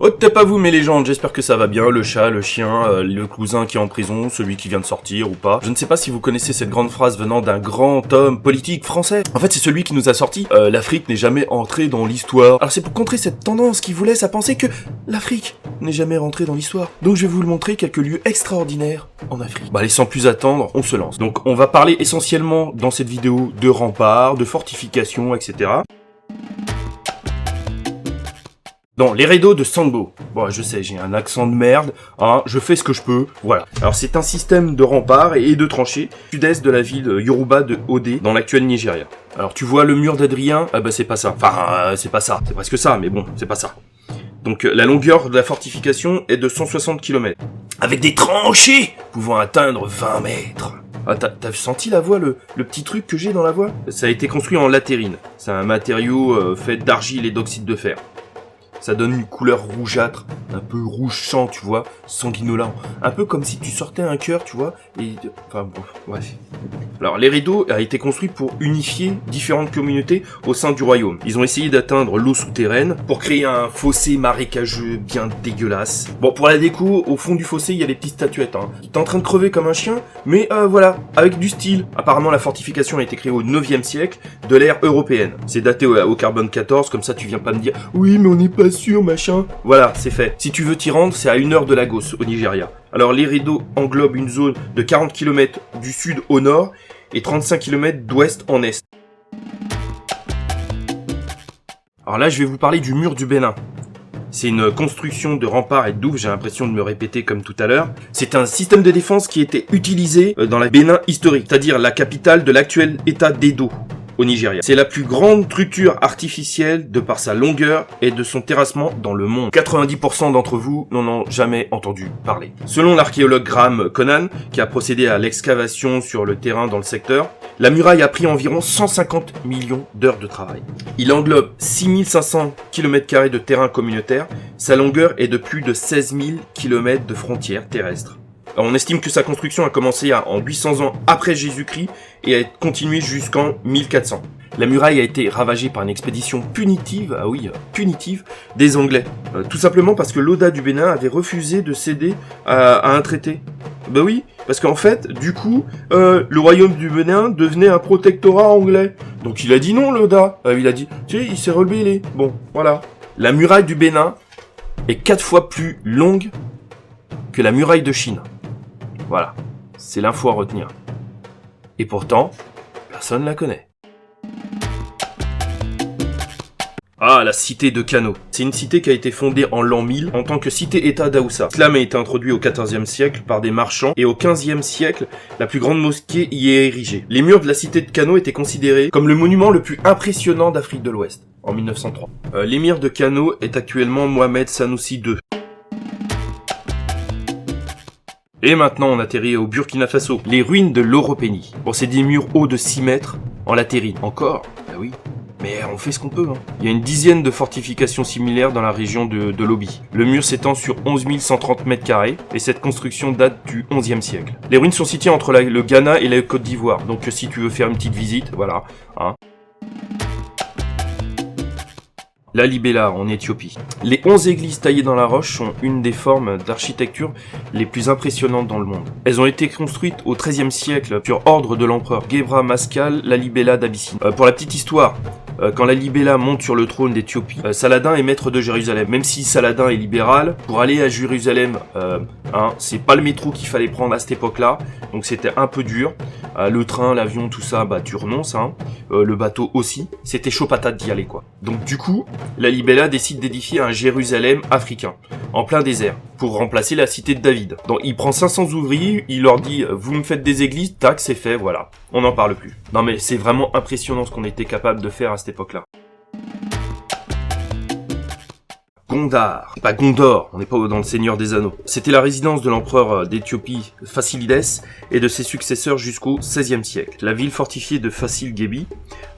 Oh, t'es pas vous mes légendes, j'espère que ça va bien, le chat, le chien, le cousin qui est en prison, celui qui vient de sortir ou pas. Je ne sais pas si vous connaissez cette grande phrase venant d'un grand homme politique français. En fait, c'est celui qui nous a sorti l'Afrique n'est jamais entrée dans l'histoire. Alors c'est pour contrer cette tendance qui vous laisse à penser que l'Afrique n'est jamais rentrée dans l'histoire. Donc je vais vous le montrer quelques lieux extraordinaires en Afrique. Bah allez, sans plus attendre, on se lance. Donc on va parler essentiellement dans cette vidéo de remparts, de fortifications, etc. Non, les rideaux de Sangbo. Bon, je sais, j'ai un accent de merde, hein, je fais ce que je peux, voilà. Alors c'est un système de remparts et de tranchées sud-est de la ville Yoruba de Ode, dans l'actuel Nigeria. Alors tu vois le mur d'Adrien, ah bah c'est pas ça. Enfin, c'est pas ça, c'est presque ça, mais bon, c'est pas ça. Donc la longueur de la fortification est de 160 km. Avec des tranchées pouvant atteindre 20 mètres. Ah, t'as senti la voie, le petit truc que j'ai dans la voie? Ça a été construit en latérine. C'est un matériau fait d'argile et d'oxyde de fer. Ça donne une couleur rougeâtre, un peu rouge sang, tu vois, sanguinolent. Un peu comme si tu sortais un cœur, tu vois, et... Enfin, bon, bref. Alors, les rideaux a été construit pour unifier différentes communautés au sein du royaume. Ils ont essayé d'atteindre l'eau souterraine pour créer un fossé marécageux bien dégueulasse. Bon, pour la déco, au fond du fossé, il y a des petites statuettes, hein. T'es en train de crever comme un chien, mais voilà, avec du style. Apparemment, la fortification a été créée au 9e siècle de l'ère européenne. C'est daté au carbone 14, comme ça tu viens pas me dire « Oui, mais on n'est pas sûr, machin. » Voilà, c'est fait. Si tu veux t'y rendre, c'est à 1 heure de Lagos, au Nigeria. Alors les rideaux englobent une zone de 40 km du sud au nord et 35 km d'ouest en est. Alors là, je vais vous parler du mur du Bénin. C'est une construction de remparts et de douves, j'ai l'impression de me répéter comme tout à l'heure. C'est un système de défense qui était utilisé dans la Bénin historique, c'est-à-dire la capitale de l'actuel état d'Edo, au Nigeria. C'est la plus grande structure artificielle de par sa longueur et de son terrassement dans le monde. 90% d'entre vous n'en ont jamais entendu parler. Selon l'archéologue Graham Conan, qui a procédé à l'excavation sur le terrain dans le secteur, la muraille a pris environ 150 millions d'heures de travail. Il englobe 6500 km² de terrain communautaire. Sa longueur est de plus de 16 000 km de frontières terrestres. On estime que sa construction a commencé en 800 ans après Jésus-Christ et a continué jusqu'en 1400. La muraille a été ravagée par une expédition punitive, ah oui, punitive, des Anglais. Tout simplement parce que l'Oda du Bénin avait refusé de céder à un traité. Bah oui, parce qu'en fait, du coup, le royaume du Bénin devenait un protectorat anglais. Donc il a dit non, l'Oda. Il a dit, tu sais, il s'est rebellé. Bon, voilà. La muraille du Bénin est 4 fois plus longue que la muraille de Chine. Voilà, c'est l'info à retenir. Et pourtant, personne la connaît. Ah, la cité de Kano. C'est une cité qui a été fondée en l'an 1000 en tant que cité-état d'Aoussa. L'islam a été introduit au XIVe siècle par des marchands et au XVe siècle, la plus grande mosquée y est érigée. Les murs de la cité de Kano étaient considérés comme le monument le plus impressionnant d'Afrique de l'Ouest, en 1903. L'émir de Kano est actuellement Mohamed Sanoussi II. Et maintenant, on atterrit au Burkina Faso, les ruines de l'Oropénie. Bon, c'est des murs hauts de 6 mètres en latérine. Encore? Bah oui. Mais on fait ce qu'on peut, hein. Il y a une dizaine de fortifications similaires dans la région de Lobi. Le mur s'étend sur 11 130 m² et cette construction date du 11e siècle. Les ruines sont situées entre le Ghana et la Côte d'Ivoire. Donc si tu veux faire une petite visite, voilà, hein. La Libella en Éthiopie. Les 11 églises taillées dans la roche sont une des formes d'architecture les plus impressionnantes dans le monde. Elles ont été construites au XIIIe siècle sur ordre de l'empereur Gebra Mascal Lalibela d'Abyssinie. Pour la petite histoire, quand Lalibela monte sur le trône d'Éthiopie, Saladin est maître de Jérusalem. Même si Saladin est libéral, pour aller à Jérusalem, c'est pas le métro qu'il fallait prendre à cette époque-là, donc c'était un peu dur. Le train, l'avion, tout ça, bah tu renonces, hein. Le bateau aussi. C'était chaud patate d'y aller, quoi. Donc du coup, Lalibela décide d'édifier un Jérusalem africain, en plein désert, pour remplacer la cité de David. Donc il prend 500 ouvriers, il leur dit « Vous me faites des églises, tac, c'est fait, voilà. » On n'en parle plus. Non mais c'est vraiment impressionnant ce qu'on était capable de faire à cette époque-là. Gondar, pas Gondor, on n'est pas dans le Seigneur des Anneaux. C'était la résidence de l'empereur d'Éthiopie Fasilides et de ses successeurs jusqu'au XVIe siècle. La ville fortifiée de Fasil Gebi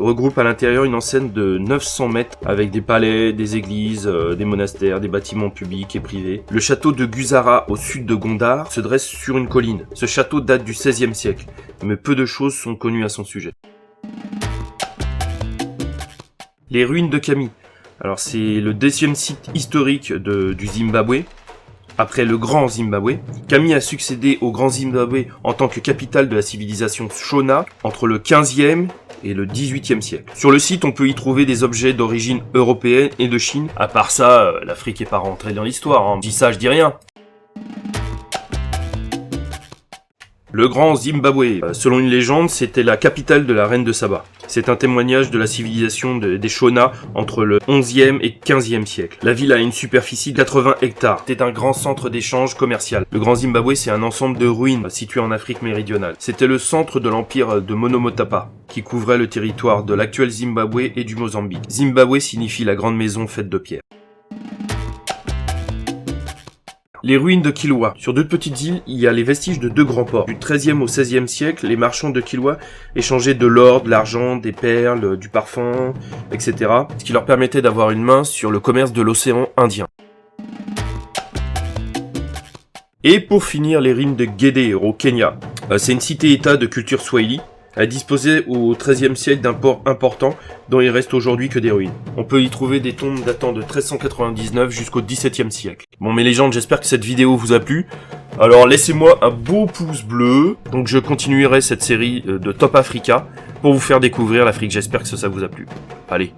regroupe à l'intérieur une enceinte de 900 mètres avec des palais, des églises, des monastères, des bâtiments publics et privés. Le château de Guzara au sud de Gondar se dresse sur une colline. Ce château date du XVIe siècle, mais peu de choses sont connues à son sujet. Les ruines de Kami. Alors c'est le 10e site historique du Zimbabwe, après le Grand Zimbabwe. Kami a succédé au Grand Zimbabwe en tant que capitale de la civilisation Shona entre le 15e et le 18e siècle. Sur le site, on peut y trouver des objets d'origine européenne et de Chine. À part ça, l'Afrique est pas rentrée dans l'histoire, hein. Je dis ça, je dis rien. Le Grand Zimbabwe, selon une légende, c'était la capitale de la reine de Saba. C'est un témoignage de la civilisation des Shona entre le 11e et 15e siècle. La ville a une superficie de 80 hectares. C'était un grand centre d'échange commercial. Le Grand Zimbabwe, c'est un ensemble de ruines situées en Afrique méridionale. C'était le centre de l'empire de Monomotapa, qui couvrait le territoire de l'actuel Zimbabwe et du Mozambique. Zimbabwe signifie la grande maison faite de pierre. Les ruines de Kilwa. Sur deux petites îles, il y a les vestiges de deux grands ports. Du XIIIe au XVIe siècle, les marchands de Kilwa échangeaient de l'or, de l'argent, des perles, du parfum, etc. Ce qui leur permettait d'avoir une main sur le commerce de l'océan Indien. Et pour finir, les ruines de Gede au Kenya. C'est une cité-état de culture swahili. Elle disposait au XIIIe siècle d'un port important dont il reste aujourd'hui que des ruines. On peut y trouver des tombes datant de 1399 jusqu'au XVIIe siècle. Bon mes légendes, j'espère que cette vidéo vous a plu. Alors laissez-moi un beau pouce bleu. Donc je continuerai cette série de Top Africa pour vous faire découvrir l'Afrique. J'espère que ça vous a plu. Allez,